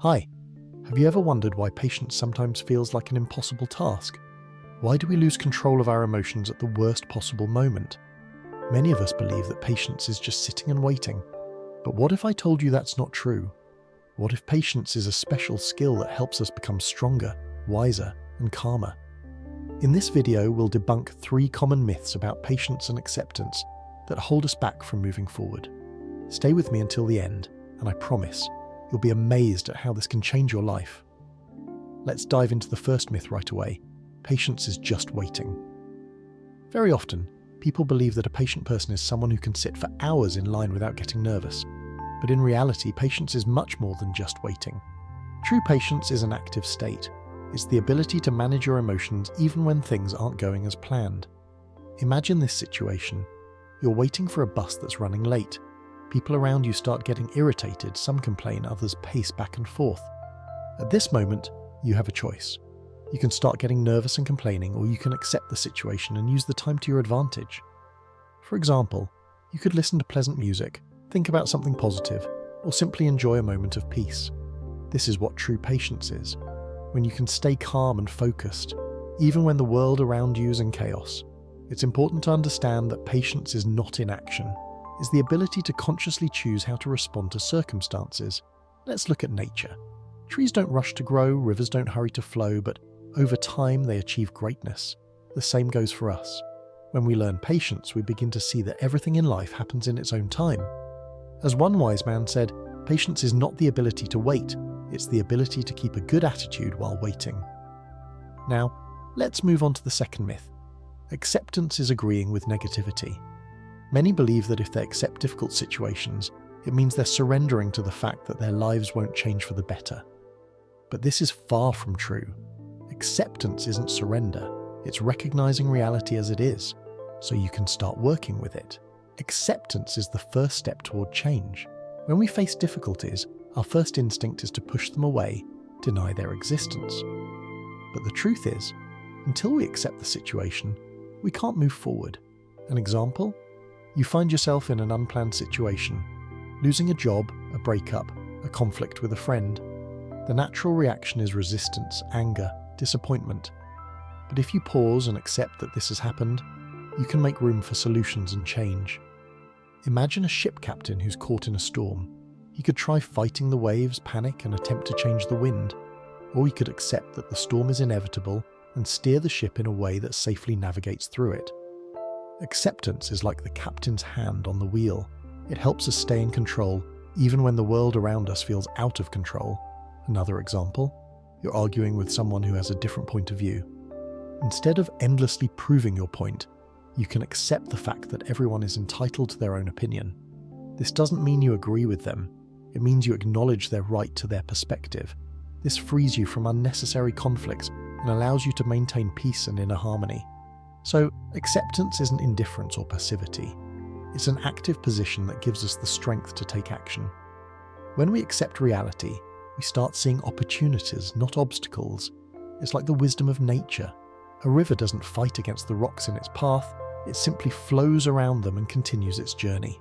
Hi, have you ever wondered why patience sometimes feels like an impossible task? Why do we lose control of our emotions at the worst possible moment? Many of us believe that patience is just sitting and waiting. But what if I told you that's not true? What if patience is a special skill that helps us become stronger, wiser, and calmer? In this video, we'll debunk 3 common myths about patience and acceptance that hold us back from moving forward. Stay with me until the end, and I promise you'll be amazed at how this can change your life. Let's dive into the first myth right away. Patience is just waiting. Very often, people believe that a patient person is someone who can sit for hours in line without getting nervous. But in reality, patience is much more than just waiting. True patience is an active state. It's the ability to manage your emotions even when things aren't going as planned. Imagine this situation. You're waiting for a bus that's running late. People around you start getting irritated, some complain, others pace back and forth. At this moment, you have a choice. You can start getting nervous and complaining, or you can accept the situation and use the time to your advantage. For example, you could listen to pleasant music, think about something positive, or simply enjoy a moment of peace. This is what true patience is, when you can stay calm and focused, even when the world around you is in chaos. It's important to understand that patience is not inaction. It's the ability to consciously choose how to respond to circumstances. Let's look at nature. Trees don't rush to grow, rivers don't hurry to flow, but over time they achieve greatness. The same goes for us. When we learn patience, we begin to see that everything in life happens in its own time. As one wise man said, patience is not the ability to wait, it's the ability to keep a good attitude while waiting. Now, let's move on to the second myth. Acceptance is agreeing with negativity. Many believe that if they accept difficult situations, it means they're surrendering to the fact that their lives won't change for the better. But this is far from true. Acceptance isn't surrender, it's recognizing reality as it is, so you can start working with it. Acceptance is the first step toward change. When we face difficulties, our first instinct is to push them away, deny their existence. But the truth is, until we accept the situation, we can't move forward. An example? You find yourself in an unplanned situation, losing a job, a breakup, a conflict with a friend. The natural reaction is resistance, anger, disappointment. But if you pause and accept that this has happened, you can make room for solutions and change. Imagine a ship captain who's caught in a storm. He could try fighting the waves, panic, and attempt to change the wind. Or he could accept that the storm is inevitable and steer the ship in a way that safely navigates through it. Acceptance is like the captain's hand on the wheel. It helps us stay in control, even when the world around us feels out of control. Another example, you're arguing with someone who has a different point of view. Instead of endlessly proving your point, you can accept the fact that everyone is entitled to their own opinion. This doesn't mean you agree with them. It means you acknowledge their right to their perspective. This frees you from unnecessary conflicts and allows you to maintain peace and inner harmony. So, acceptance isn't indifference or passivity. It's an active position that gives us the strength to take action. When we accept reality, we start seeing opportunities, not obstacles. It's like the wisdom of nature. A river doesn't fight against the rocks in its path, it simply flows around them and continues its journey.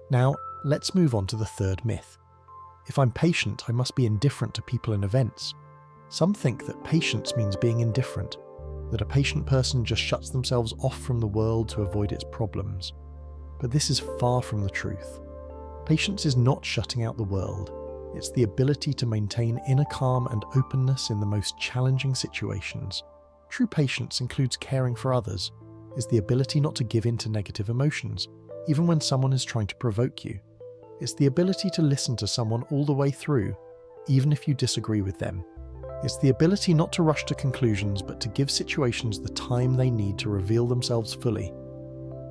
Now, let's move on to the third myth. If I'm patient, I must be indifferent to people and events. Some think that patience means being indifferent, that a patient person just shuts themselves off from the world to avoid its problems. But this is far from the truth. Patience is not shutting out the world. It's the ability to maintain inner calm and openness in the most challenging situations. True patience includes caring for others. It's the ability not to give in to negative emotions, even when someone is trying to provoke you. It's the ability to listen to someone all the way through, even if you disagree with them. It's the ability not to rush to conclusions, but to give situations the time they need to reveal themselves fully.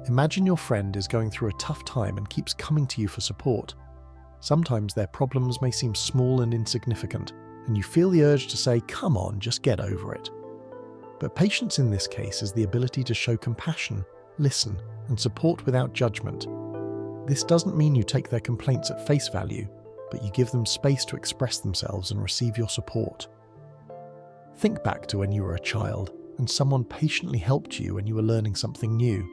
Imagine your friend is going through a tough time and keeps coming to you for support. Sometimes their problems may seem small and insignificant, and you feel the urge to say, "Come on, just get over it." But patience in this case is the ability to show compassion, listen, and support without judgment. This doesn't mean you take their complaints at face value, but you give them space to express themselves and receive your support. Think back to when you were a child and someone patiently helped you when you were learning something new.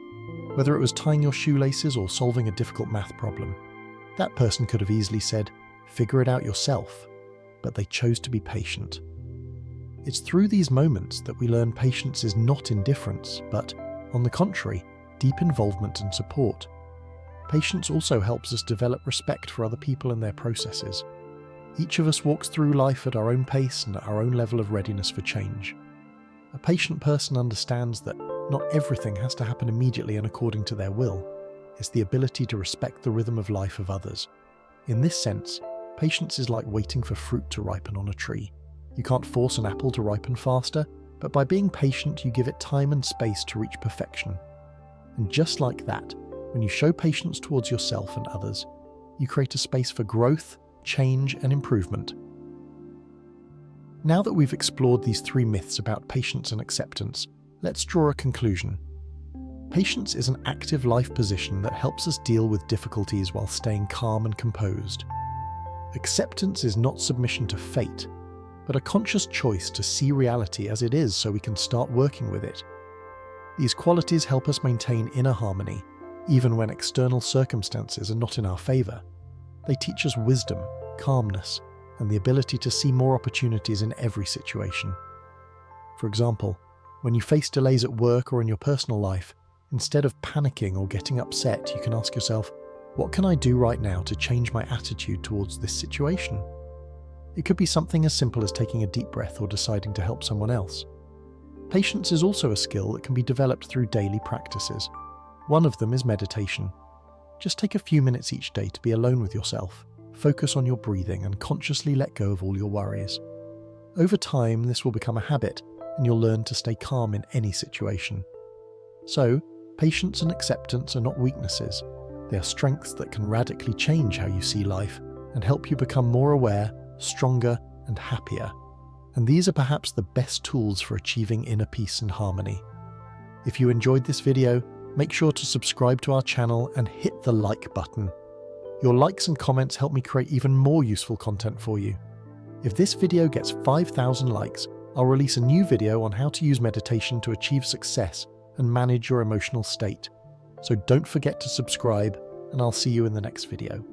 Whether it was tying your shoelaces or solving a difficult math problem, that person could have easily said, "Figure it out yourself." but they chose to be patient. It's through these moments that we learn patience is not indifference, but, on the contrary, deep involvement and support. Patience also helps us develop respect for other people and their processes. Each of us walks through life at our own pace and at our own level of readiness for change. A patient person understands that not everything has to happen immediately and according to their will. It's the ability to respect the rhythm of life of others. In this sense, patience is like waiting for fruit to ripen on a tree. You can't force an apple to ripen faster, but by being patient you give it time and space to reach perfection. And just like that, when you show patience towards yourself and others, you create a space for growth, change, and improvement. Now that we've explored these 3 myths about patience and acceptance, let's draw a conclusion. Patience is an active life position that helps us deal with difficulties while staying calm and composed. Acceptance is not submission to fate, but a conscious choice to see reality as it is so we can start working with it. These qualities help us maintain inner harmony, even when external circumstances are not in our favour. They teach us wisdom, calmness, and the ability to see more opportunities in every situation. For example, when you face delays at work or in your personal life, instead of panicking or getting upset, you can ask yourself, what can I do right now to change my attitude towards this situation? It could be something as simple as taking a deep breath or deciding to help someone else. Patience is also a skill that can be developed through daily practices. One of them is meditation. Just take a few minutes each day to be alone with yourself, focus on your breathing, and consciously let go of all your worries. Over time, this will become a habit, and you'll learn to stay calm in any situation. So, patience and acceptance are not weaknesses. They are strengths that can radically change how you see life and help you become more aware, stronger, and happier. And these are perhaps the best tools for achieving inner peace and harmony. If you enjoyed this video, make sure to subscribe to our channel and hit the like button. Your likes and comments help me create even more useful content for you. If this video gets 5,000 likes, I'll release a new video on how to use meditation to achieve success and manage your emotional state. So don't forget to subscribe, and I'll see you in the next video.